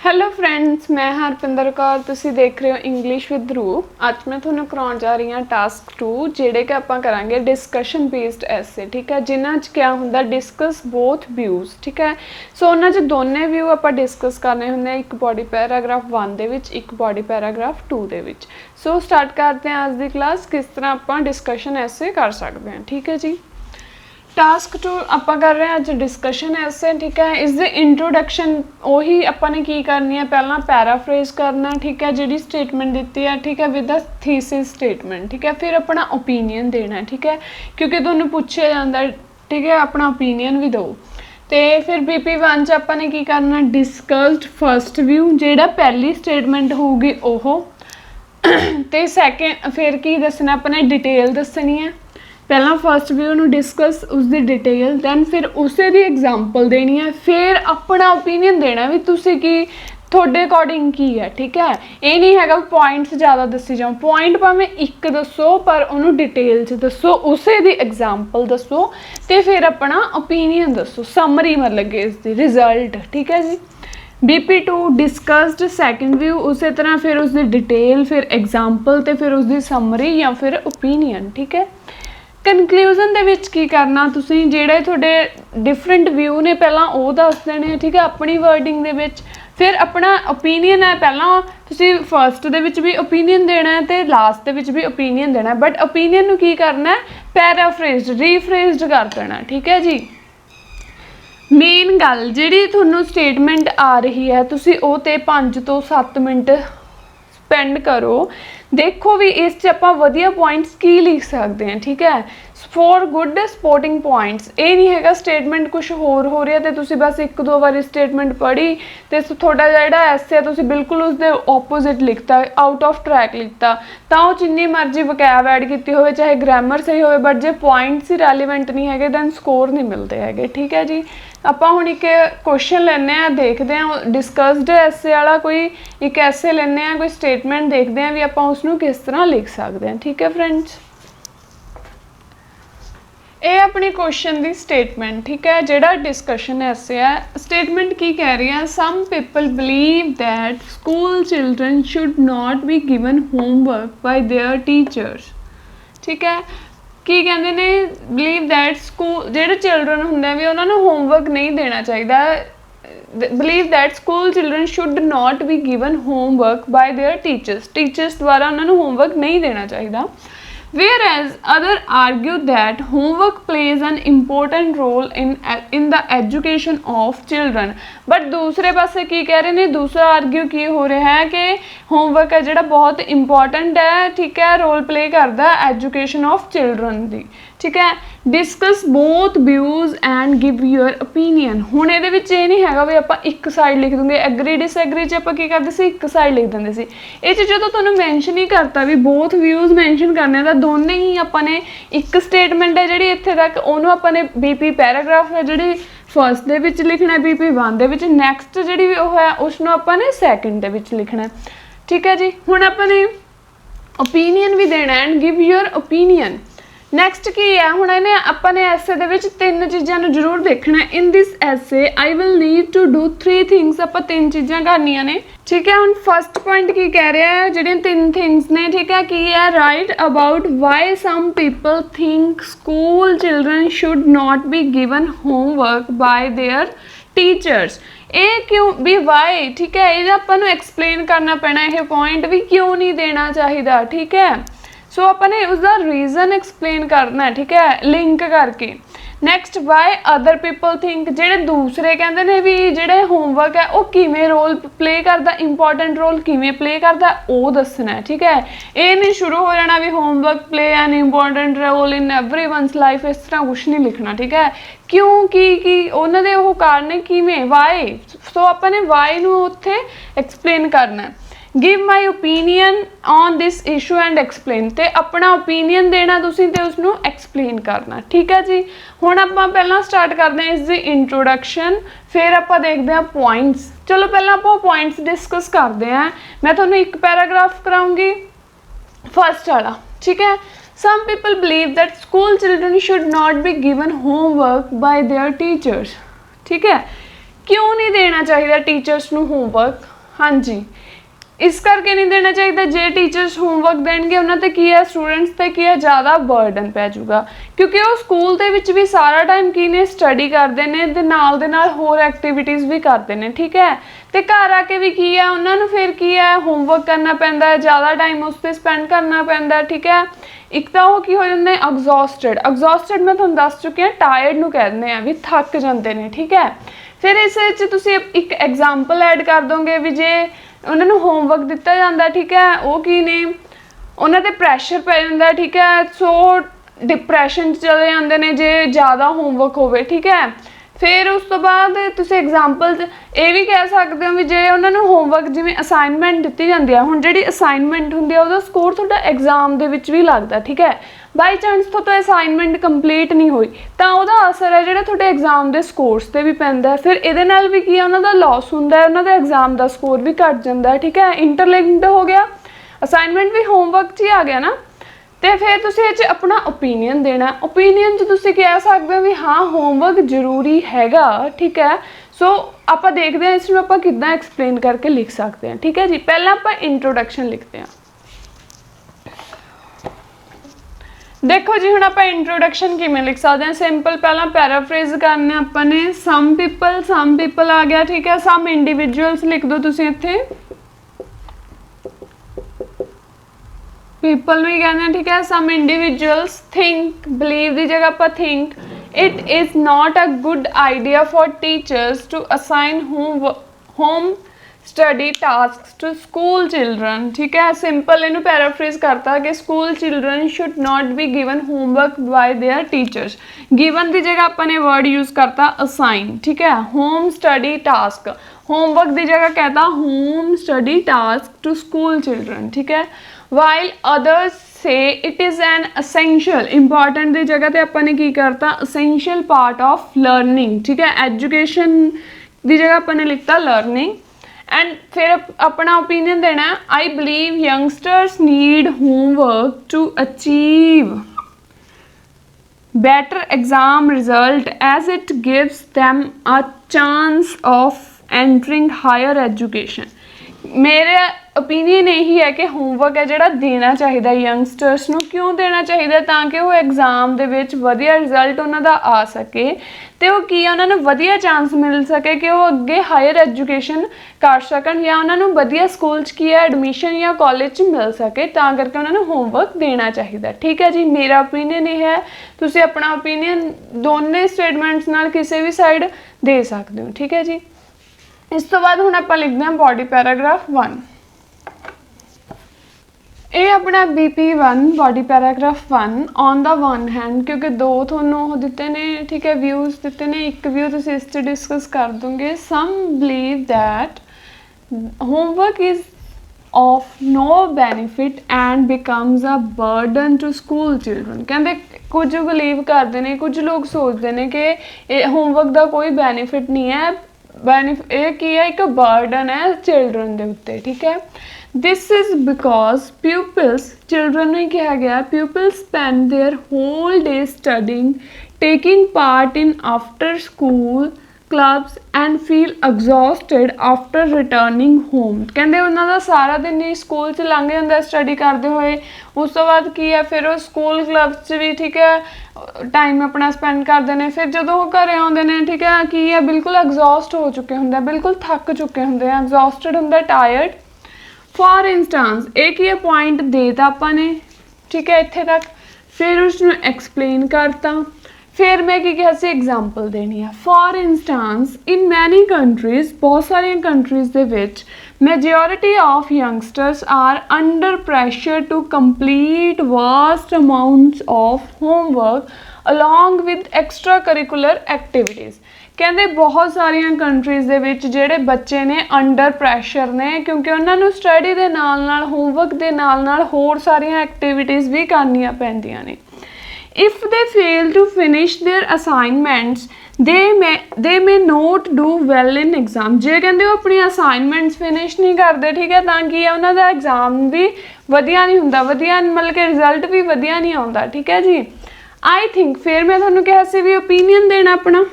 Hello friends, मैं हरपिंदर कौर। तुसी देख रहे हो इंग्लिश विद रू। अज मैं थोड़ा कराउण जा रही हाँ टास्क 2 जेडे कि आपां करांगे डिस्कशन बेस्ड ऐसे। ठीक है, जिन्हां च क्या हुंदा डिस्कस बोथ व्यूज़। ठीक है, सो उन्हां च दोने व्यू आपां डिस्कस करने हुंदे, एक बॉडी पैराग्राफ 1 दे विच, एक बॉडी पैराग्राफ 2 दे विच। सो स्टार्ट करते हैं आज की क्लास, किस तरह आपां डिस्कशन ऐसे कर सकते हैं। ठीक है जी, टास्क 2 आपां कर रहे हैं अज डिस्कशन ऐसे। ठीक है, इस द इंट्रोडक्शन उही आपां ने की करनी है, पहला पैराफ्रेज करना। ठीक है, जिहड़ी स्टेटमेंट दी है, ठीक है, विद द थीसिस स्टेटमेंट। ठीक है, फिर अपना ओपीनियन देना है। ठीक है, क्योंकि तुहानूं पुछया जांदा, ठीक है, अपना ओपीनियन भी दो। तो फिर BP1 च आपां ने की करना, डिस्कस्ड फर्स्ट व्यू, जिहड़ा पहली स्टेटमेंट होगी ओह। तो सैकेंड फिर की दसना, अपने डिटेल दसनी है। पहला फर्स्ट व्यू में डिस्कस उसकी डिटेल, दैन फिर उसे दी एग्जाम्पल देनी है, फिर अपना ओपीनियन देना भी तुसी की थोड़े अकॉर्डिंग की है। ठीक है, ये नहीं है पॉइंट्स ज़्यादा दसी जाओ, पॉइंट भावें एक दसो पर उन्होंने डिटेल च दसो, उसे दी एग्जाम्पल दसो, तो फिर अपना ओपीनियन दसो, समरी मतलब कि इसकी रिजल्ट। ठीक है जी, BP2 डिस्कस्ड सैकेंड व्यू, उस तरह फिर उसकी डिटेल, फिर एग्जाम्पल, तो फिर उसकी समरी या फिर ओपीनियन। ठीक है, कनकलूजन दे विच की करना, तुसीं जिहड़े तुहाडे डिफरेंट व्यू ने पहला वो दस देने। ठीक है, अपनी वर्डिंग दे विच, फिर अपना ओपीनियन है, पहला तुसीं फर्स्ट दे विच भी ओपीनियन देना है तो लास्ट दे विच भी ओपीनियन देना है, बट ओपीनियन नूं की करना है, पैराफ्रेज्ड रीफ्रेज्ड कर देना। ठीक है जी, मेन गल जिहड़ी तुहानूं स्टेटमेंट आ रही है, तुसीं वो ते 5 तो 7 मिनट स्पेंड करो, देखो भी इस आपां वधिया पॉइंट्स की लिख सकते हैं। ठीक है, फॉर गुड सपोर्टिंग पॉइंट्स, ये नहीं है स्टेटमेंट कुछ होर हो रहा तो तुसी बस एक दो बार स्टेटमेंट पढ़ी तो थोड़ा जिहड़ा ऐसे तुसी बिल्कुल उसके ओपोजिट लिखता, आउट ऑफ ट्रैक लिखता, तो वो जिन्नी मर्जी वकैब ऐड की हो, चाहे ग्रामर सही हो, बट जो पॉइंट्स ही रैलीवेंट नहीं है दैन स्कोर नहीं मिलते है। ठीक है जी, आपां हुण एक क्वेश्चन लैने, देखते हैं डिस्कस्ड ऐसे वाला कोई एक ऐसे लैने, कोई स्टेटमेंट देखते हैं भी आपां उसनूं किस तरह लिख सकते हैं। ठीक है फ्रेंड्स, ये अपनी क्वेश्चन की स्टेटमेंट। ठीक है, जिहड़ा डिस्कशन ऐसे है, स्टेटमेंट की कह रही है, some people believe that school children should not be given homework by their teachers. ठीक है, की कहते ने, बिलीव दैट स्कूल जिहड़े चिल्ड्रन होंगे भी उन्होंने होमवर्क नहीं देना चाहिए। Believe that school children should not be given homework by their teachers द्वारा उन्होंने होमवर्क नहीं देना चाहिए। Whereas other argue that homework plays an important role in the education of children, but दूसरे पासे की कह रहे हैं, दूसरा आर्ग्यू की हो रहा है कि होमवर्क है जिहड़ा बहुत इंपॉर्टेंट है। ठीक है, रोल प्ले करता एजुकेशन ऑफ चिल्ड्रन दी। ठीक है, discuss both views and give your opinion. हुण इहदे विच ये नहीं हैगा भी आपां एक साइड लिख दूंगे, एग्री डिसएग्री च आपां की करदे सी एक साइड लिख दिंदे सी। इह च जदों तुहानूं मैंशन ही करता भी बोथ व्यूज़ मैंशन करने दा, दोने ही आपां ने एक स्टेटमेंट है जिहड़ी इत्थे तक उहनूं आपां ने BP पैराग्राफ है जिहड़ी फर्स्ट दे विच लिखना, BP1 दे विच, नैक्सट जिहड़ी भी ओह है उसनूं आपां ने सैकेंड दे विच लिखना। ठीक है जी, हुण आपां ने ओपीनियन भी देना and give your opinion. Next की है, हुण इहने आपां ने ऐसे दे विच 3 चीज़ां नूं जरूर देखना। इन दिस ऐसे I will need to do 3 things, आपां 3 चीज़ां करनियां ने। ठीक है, हुण फर्स्ट पॉइंट की कह रहा है, जिहड़ियां 3 थिंग्स ने। ठीक है, की है, right about why some people think school children should not be given homework by their teachers. ये क्यों भी वाई, ठीक है, ये आपां नूं एक्सप्लेन करना पैना, यह पॉइंट भी क्यों नहीं देना चाहिए। ठीक है, सो अपने उसका रीजन एक्सप्लेन करना है। ठीक है, लिंक करके। Next why other people think, जेडे दूसरे कहते हैं भी जेडे होमवर्क है वो किमें रोल प्ले करता, इंपॉर्टेंट रोल किमें प्ले करता, वो दसना है। ठीक है, ये नहीं शुरू हो जाना भी homework play an important role in everyone's life, इस तरह कुछ नहीं लिखना। ठीक है, क्योंकि उन्होंने वो कारण किमें वाई, सो अपने वाई नूं उत्थे एक्सप्लेन करना है। Give my opinion on this issue and explain, तो अपना ओपीनियन देना तुसीं ते उसनूं एक्सप्लेन करना। ठीक है जी, हुण आपां पहलां स्टार्ट करते हैं इसकी इंट्रोडक्शन, फिर आपां देखते हैं पॉइंट्स। चलो पहलां आपां पॉइंट्स डिस्कस करते हैं। मैं तुहानूं एक पैराग्राफ कराऊंगी फर्स्ट वाला। ठीक है, some people believe that school children should not be given homework by their teachers. ठीक है, क्यों नहीं देना चाहिए टीचर्स नूं होमवर्क, हाँ जी, इस करके नहीं देना चाहिए। जे टीचर्स होमवर्क देणगे उन्हां ते की है स्टूडेंट्स ते की है ज़्यादा बर्डन पै जूगा, क्योंकि वो स्कूल दे विच भी सारा टाइम की ने स्टडी करते हैं ते नाल होर एक्टिविटीज़ भी करते हैं, ठीक है। तो घर आके भी की है उन्होंने फिर की है होमवर्क करना पैंदा है, ज़्यादा टाइम उस पर स्पेंड करना पैंदा, ठीक है। एक तो वो की हो जाते हैं एग्जॉस्टिड मैं तुहानूं दस चुकी हाँ, टायर्ड नूं कह दिंदे आ भी थक जाते हैं, ठीक है। फिर इस तुसीं एक एग्जाम्पल ऐड कर दोगे भी जे उन्होंने होमवर्क दिता जाता, ठीक है, वो की ने उन्होंने प्रैशर पै जाता, ठीक है, सो डिप्रैशन चले जाते हैं जे ज़्यादा होमवर्क हो, ठीक है। फिर उस तो बाद तुसीं एग्जाम्पल ये भी कह सकते हो भी जे उन्होंने होमवर्क जिवें असाइनमेंट दी जाती है, हुण जिहड़ी असाइनमेंट हुंदी है उहदा स्कोर तुहाडा एग्जाम दे विच भी लगदा, ठीक है। बाई चांस तो असाइनमेंट कंप्लीट नहीं हुई तो वह असर है जो थोड़े एग्जाम के स्कोर्स से भी पैंदा है, फिर ये भी की है उन्होंने लॉस होंदा है, उन्होंने एग्जाम का स्कोर भी घट जाता है, ठीक है। इंटरलिंक्ड हो गया, असाइनमेंट भी होमवर्क ही आ गया ना। तो फिर तुसीं अपना ओपीनियन देना, ओपीनियन तुसीं कह सकते हो भी हाँ होमवर्क जरूरी हैगा, ठीक है। सो आप देखते हैं इसमें आप किद्दां एक्सप्लेन करके लिख सकते हैं, ठीक है जी। पहला आप इंट्रोडक्शन लिखते हैं। देखो जी, हुण आप इंट्रोडक्शन किवें लिख सकते हैं, सिंपल पहला पैराफ्रेज करना अपने सम पीपल आ गया, ठीक है। सम इंडिविजुअल्स लिख दो तुसीं इत्थे, पीपल भी कहते हैं, ठीक है। सम इंडिविजुअल्स थिंक, बिलीव की जगह आप think, it is not a good idea for teachers to assign home study task to school children, ठीक है। सिंपल इनू पैराफ्रेज करता कि school children should not be given homework by their teachers. Given की जगह अपने वर्ड यूज करता assign, ठीक है। होम स्टडी टास्क, होमवर्क की जगह कहता home study task to school children, ठीक है। While others say it is an essential, important की जगह पर अपने की करता असेंशियल पार्ट ऑफ लर्निंग, ठीक है। एजुकेशन की जगह अपने लिखता लर्निंग। एंड फिर अपना ओपीनियन देना, I believe youngsters need homework to achieve better exam result as it gives them a chance of entering higher education. मेरा ओपीनियन यही है कि होमवर्क है जोड़ा देना चाहिए यंगस्टर्स नूं, क्यों देना चाहिए ताकि वो एग्जाम दे विच वधिया रिजल्ट उन्होंने आ सके, तो वो की उन्होंने वधिया चांस मिल सके कि वो अगे हायर एजुकेशन कर सकन या उन्होंने वधिया स्कूल की है एडमिशन या कॉलेज मिल सके, ता करके उन्होंने होमवर्क देना चाहिए, ठीक है जी। मेरा ओपीनियन ये है, तुसीं अपना ओपीनियन दोनों स्टेटमेंट्स नाल किसी भी साइड दे सकते हो, ठीक है जी। इस तो बाद हुण आपां लिखदे हां बॉडी पैराग्राफ 1। ये अपना BP1 body paragraph 1 on the one hand, क्योंकि दो थोनों दिते ने, ठीक है, व्यूज़ दिते ने, एक व्यू तुसीं इस ते डिस्कस कर दोगे। Some believe that homework is of no benefit and becomes a burden to school children. कहते कुछ बिलीव करते हैं, कुछ लोग सोचते हैं कि होमवर्क का कोई बेनिफिट नहीं है, एक बर्डन है चिल्ड्रन के उत्ते, ठीक है। This is because pupils, children में कहा गया, pupils spend their whole day studying, taking part in after school clubs and feel exhausted after returning home. कहते उन्होंने सारा दिन ही स्कूल च लंघ जाता स्टडी करते हुए, उस तो बाद की है फिर वो स्कूल क्लब्स भी, ठीक है, टाइम अपना स्पेंड करते हैं। फिर जो वो घर आते हैं, ठीक है, की है बिल्कुल एग्जॉस्ट हो चुके होंगे, बिल्कुल थक चुके होंगे, एग्जॉस्टेड होंगे, टायर्ड। फॉर इंस्टांस एक ही पॉइंट देता अपने, ठीक है, इत्थे तक, फिर उसमें एक्सप्लेन करता, फिर मैं की कहा सी एग्जाम्पल देनी है। For instance in many countries, बहुत सारिया कंट्रीज दे विच majority of youngsters are under pressure to complete vast amounts of homework along with extra curricular activities. कहते बहुत सारिया कंट्रीज़ दे विच जेड़े बच्चे ने अंडर प्रैशर ने, क्योंकि उन्होंने स्टडी के नाल नाल होमवर्क के नाल नाल होर सारिया एक्टिविटीज़ भी करनिया पैंदियां ने। If they fail to finish their assignments, they may not do well in exam। जे कहते वो अपनी असाइनमेंट्स फिनिश नहीं करते, ठीक है, ताकि है उन्होंने एग्जाम भी वधिया नहीं होंदा, वधिया मतलब कि रिजल्ट भी वधिया नहीं आता, ठीक है जी। आई थिंक, फिर मैं तुहानूं कहा सी भी ओपीनियन देना अपना।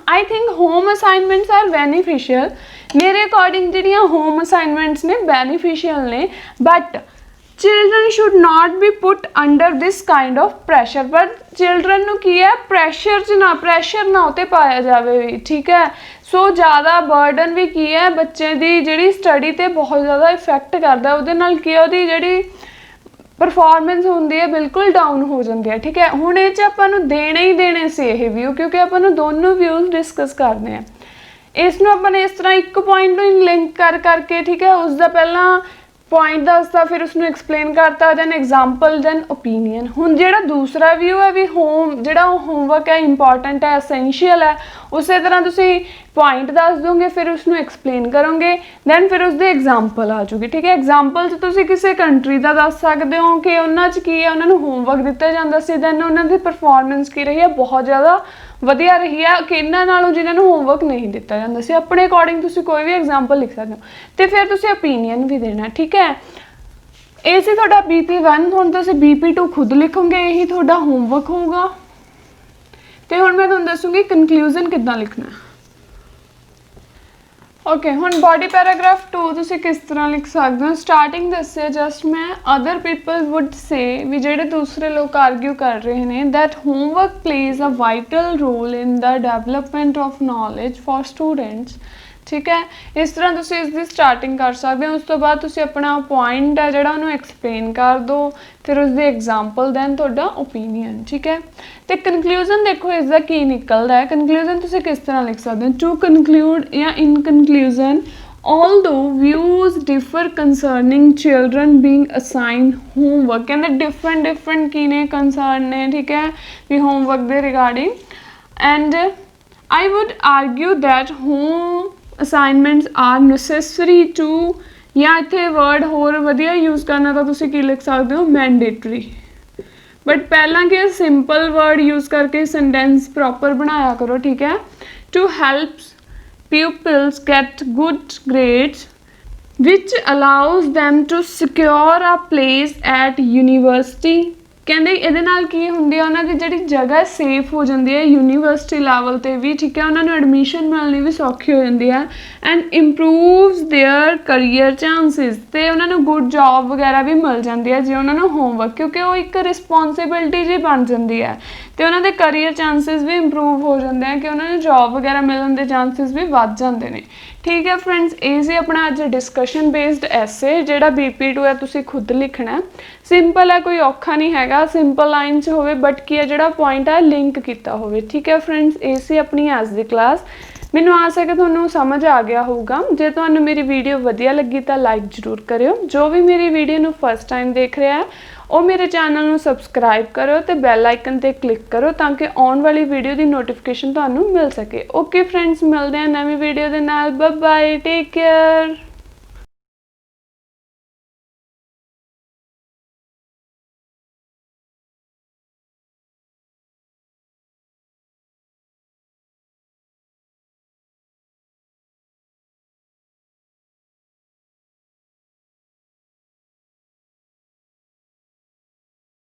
I think home assignments are beneficial मेरे अकॉर्डिंग ਜਿਹੜੀਆਂ होम असाइनमेंट्स ने बेनीफिशियल ने but children should not B put under this kind of pressure पर चिल्ड्रन ਨੂੰ ਕੀ ਹੈ ਪ੍ਰੈਸ਼ਰ ਨਾ ਉਤੇ ਪਾਇਆ ਜਾਵੇ ਵੀ ਠੀਕ ਹੈ ਸੋ ਜ਼ਿਆਦਾ ਬਰਡਨ ਵੀ ਕੀ ਹੈ ਬੱਚੇ ਦੀ ਜਿਹੜੀ ਸਟੱਡੀ ਤੇ ਬਹੁਤ ਜ਼ਿਆਦਾ ਇਫੈਕਟ ਕਰਦਾ ਉਹਦੇ ਨਾਲ ਕੀ ਉਹਦੀ ਜਿਹੜੀ परफॉर्मेंस होंदी है बिल्कुल डाउन हो जाती है ठीक है हुण इह च आपां नूं देने ही देने से ये व्यू क्योंकि आपां नूं दोनों व्यूज़ डिस्कस करने हैं इस नूं आपां ने इस तरह एक पॉइंट नूं लिंक करके ठीक है उसका पहला पॉइंट दसता फिर उसनूं एक्सप्लेन करता दैन एग्जाम्पल दैन ओपीनियन हुण जिहड़ा दूसरा व्यू है भी होमवर्क है इंपॉर्टेंट है एसेंशियल है उस तरह तुसीं पॉइंट दस दोगे फिर उसनूं एक्सप्लेन करोगे दैन फिर उसदी एग्जाम्पल आ जाऊगी ठीक है एग्जाम्पल च तुसीं किसी कंट्री का दस सकते हो कि उन्हां च की है उन्होंने होमवर्क दिता जाता सी दैन उन्हां दी परफॉर्मेंस की रही है बहुत ज़्यादा ਵਧੀਆ ਰਹੀ ਹੈ ਕਿ ਇਹਨਾਂ ਨਾਲੋਂ ਜਿਨ੍ਹਾਂ ਨੂੰ ਹੋਮਵਰਕ ਨਹੀਂ ਦਿੱਤਾ ਜਾਂਦਾ ਸੀ ਆਪਣੇ ਅਕੋਰਡਿੰਗ ਤੁਸੀਂ ਕੋਈ ਵੀ ਐਗਜ਼ਾਮਪਲ ਲਿਖ ਸਕਦੇ ਹੋ ਤੇ ਫਿਰ ਤੁਸੀਂ ਓਪੀਨੀਅਨ ਵੀ ਦੇਣਾ ਠੀਕ ਹੈ ਇਹ ਸੀ ਤੁਹਾਡਾ BP1 ਹੁਣ ਤੁਸੀਂ BP2 ਖੁਦ ਲਿਖੋਗੇ ਇਹੀ ਤੁਹਾਡਾ ਹੋਮਵਰਕ ਹੋਊਗਾ ਤੇ ਹੁਣ ਮੈਂ ਤੁਹਾਨੂੰ ਦੱਸੂਗੀ ਕਨਕਲੂਜਨ ਕਿੱਦਾਂ ਲਿਖਣਾ ਹੈ ओके हुण बॉडी पैराग्राफ 2 तुसीं किस तरह लिख सकते हो स्टार्टिंग दस्सिया जस्ट मैं अदर पीपल वुड से भी जिहड़े दूसरे लोग आर्ग्यू कर रहे हैं that homework plays a vital role in the development of knowledge for students ठीक है इस तरह तुसीं इसकी स्टार्टिंग कर सकते हो उस तो बाद तुसीं अपना पॉइंट है जिहड़ा उहनूं एक्सप्लेन कर दो फिर उसकी एग्जाम्पल दैन तुहाडा ओपीनियन ठीक है तो कनकलूजन देखो इसका की निकलता है कनकलूजन तुसीं किस तरह लिख सकते हो टू कनकलूड या इन conclusion although views differ concerning children being assigned homework कहंदे different की ने concern ने ठीक है भी homework they regarding and I would argue that home assignments are necessary to या इत्थे वर्ड होर वधिया यूज़ करना तो तुसीं की लिख सकते हो मैंडेटरी बट पहला कि सिंपल वर्ड यूज़ करके सेंटेंस प्रॉपर बनाया करो ठीक है to help pupils get good grades which allows them to secure a place at university ਕਹਿੰਦੇ ਇਹਦੇ ਨਾਲ ਕੀ ਹੁੰਦੀ ਹੈ ਉਹਨਾਂ ਦੀ ਜਿਹੜੀ ਜਗ੍ਹਾ ਸੇਫ ਹੋ ਜਾਂਦੀ ਹੈ ਯੂਨੀਵਰਸਿਟੀ ਲੈਵਲ ਤੇ ਵੀ ਠੀਕ ਹੈ ਉਹਨਾਂ ਨੂੰ ਐਡਮਿਸ਼ਨ ਮਿਲਣੀ ਵੀ ਸੌਖੀ ਹੋ ਜਾਂਦੀ ਹੈ ਐਂਡ ਇੰਪਰੂਵਸ देयर ਕਰੀਅਰ ਚਾਂਸਿਸ ਤੇ ਉਹਨਾਂ ਨੂੰ ਗੁੱਡ ਜੌਬ ਵਗੈਰਾ ਵੀ ਮਿਲ ਜਾਂਦੀ ਹੈ ਜੇ ਉਹਨਾਂ ਨੂੰ ਹੋਮਵਰਕ ਕਿਉਂਕਿ ਉਹ ਇੱਕ ਰਿਸਪੌਂਸਿਬਿਲਟੀ ਜੀ ਬਣ ਜਾਂਦੀ ਹੈ ਤੇ ਉਹਨਾਂ ਦੇ ਕਰੀਅਰ ਚਾਂਸਿਸ ਵੀ ਇੰਪਰੂਵ ਹੋ ਜਾਂਦੇ ਆ ਕਿ ਉਹਨਾਂ ਨੂੰ ਜੌਬ ਵਗੈਰਾ ਮਿਲਣ ਦੇ ਚਾਂਸਿਸ ਵੀ ਵੱਧ ਜਾਂਦੇ ਨੇ ठीक है फ्रेंड्स ये से अपना अज डिस्कशन बेस्ड ऐसे जोड़ा BP2 है तुसी खुद लिखना सिंपल है कोई औखा नहीं हैगा सिंपल लाइन च होवे बट की है जोड़ा पॉइंट है लिंक किया होवे ठीक है फ्रेंड्स ये से अपनी अज की क्लास मैनू आस है कि तुहानू समझ आ गया होगा जे तुहानू मेरी वीडियो वधिया लगी तो लाइक जरूर करियो जो भी मेरी वीडियो नू फस्ट टाइम देख रहा है ਉਹ ਮੇਰੇ ਚੈਨਲ ਨੂੰ ਸਬਸਕ੍ਰਾਈਬ ਕਰੋ ਤੇ ਬੈਲ ਆਈਕਨ ਤੇ ਕਲਿੱਕ ਕਰੋ ਤਾਂ ਕਿ ਆਉਣ ਵਾਲੀ ਵੀਡੀਓ ਦੀ ਨੋਟੀਫਿਕੇਸ਼ਨ ਤੁਹਾਨੂੰ ਮਿਲ ਸਕੇ ਓਕੇ ਫਰੈਂਡਸ ਮਿਲਦੇ ਹਾਂ ਨਵੀਂ ਵੀਡੀਓ ਦੇ ਨਾਲ ਬਾਏ ਬਾਏ ਟੇਕ ਕੇਅਰ